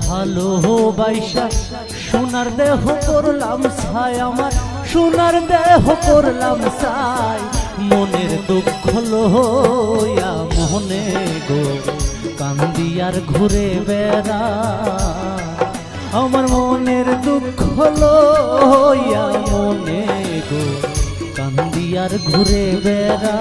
ভালোবাসা সোনার দেহ করলাম ছাই, আমার সোনার দেহ করলাম ছাই। মনের দুঃখ লইয়া মনে গো কান্দি আর ঘুরে বেড়া, আমার মনের দুঃখ লইয়া মনে গো কান্দি আর ঘুরে বেড়া।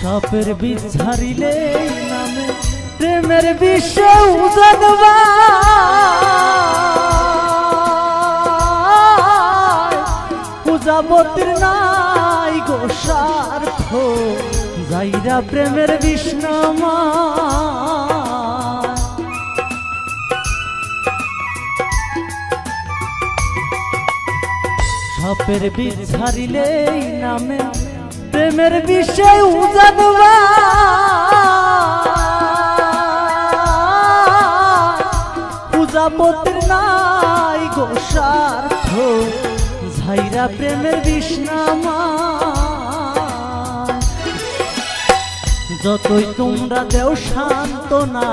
সাপের বিষ ঝাড়িলে নামে প্রেমের বিষ উজানবা, পূজাবতীর নাই গো স্বার্থ যাইরা প্রেমের বিষ নামা। সাপের বিষ ঝাড়িলে নামে প্রেমের বিষয় উজানবা, পূজাবতীর নাই গো স্বার্থ ঝাইরা প্রেমের বিষ নামা। যতই তোমরা দেও সান্ত্বনা,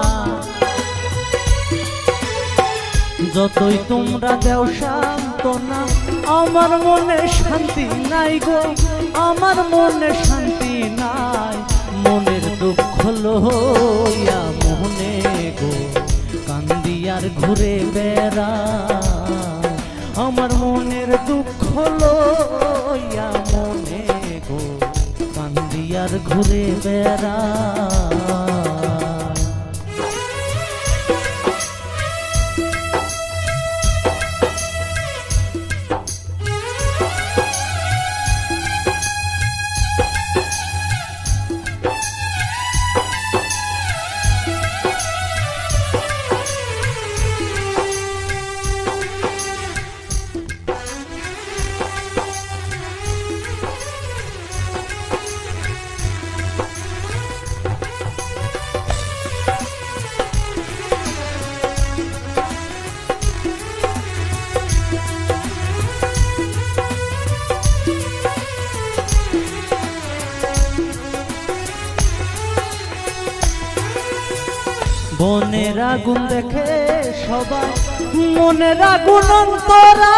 যতই তোমরা দেও সান্ত্বনা, আমার মনে শান্তি নাই গো, আমার মনে শান্তি নাই। মনের দুঃখ লইয়া মনে গো কান্দি আর ঘুরে বেড়া, আমার মনের দুঃখ লইয়া মনে গো কান্দি আর ঘুরে বেড়া। বনের আগুন দেখে সবাই মনের আগুন অন্তরা,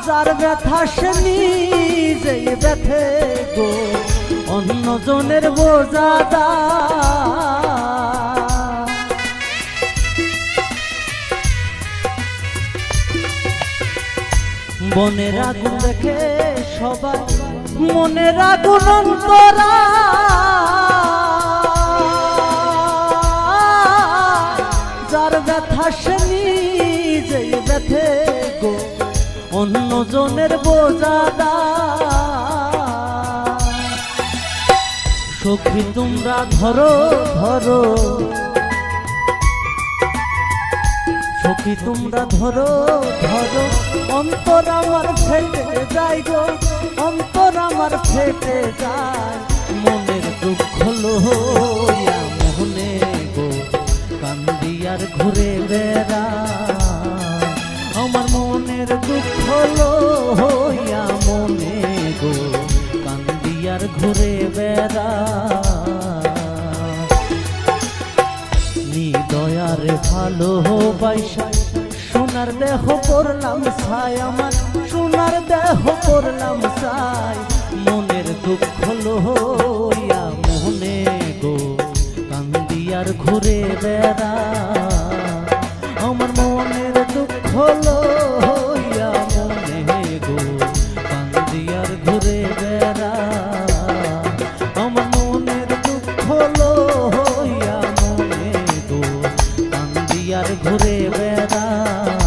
যার ব্যথা সে নিজেই ব্যথে গো অন্যজনের বোঝাদা। বনের আগুন দেখে সবাই মনের আগুন অন্তরা, যার ব্যথা সে নিজেই ব্যথে গো অন্যজনের বোঝাদা। সখী তোমরা ধরো ধরো, সখী তোমরা ধরো ধরো, অন্তর আমার ফেটে যায় গো, অন্তর আমার ফেটে যায়। মনের দুঃখ লইয়া মনে গো কান্দি আর ঘুরে বেড়া, আমার মনের দুঃখ লইয়া মনে গো কান্দি আর ঘুরে বেড়া। নিদয়ার ভালোবাসা সোনার দেহ করলাম ছাই, আমার সোনার দেহ করলাম ছাই। মনের দুঃখ লইয়া মনে গো কান্দি আর ঘুরে বেড়া, আমার মনের দুঃখ লইয়া মনে গো কান্দি আর ঘুরে বেড়া। আর ঘুরে বেড়াই।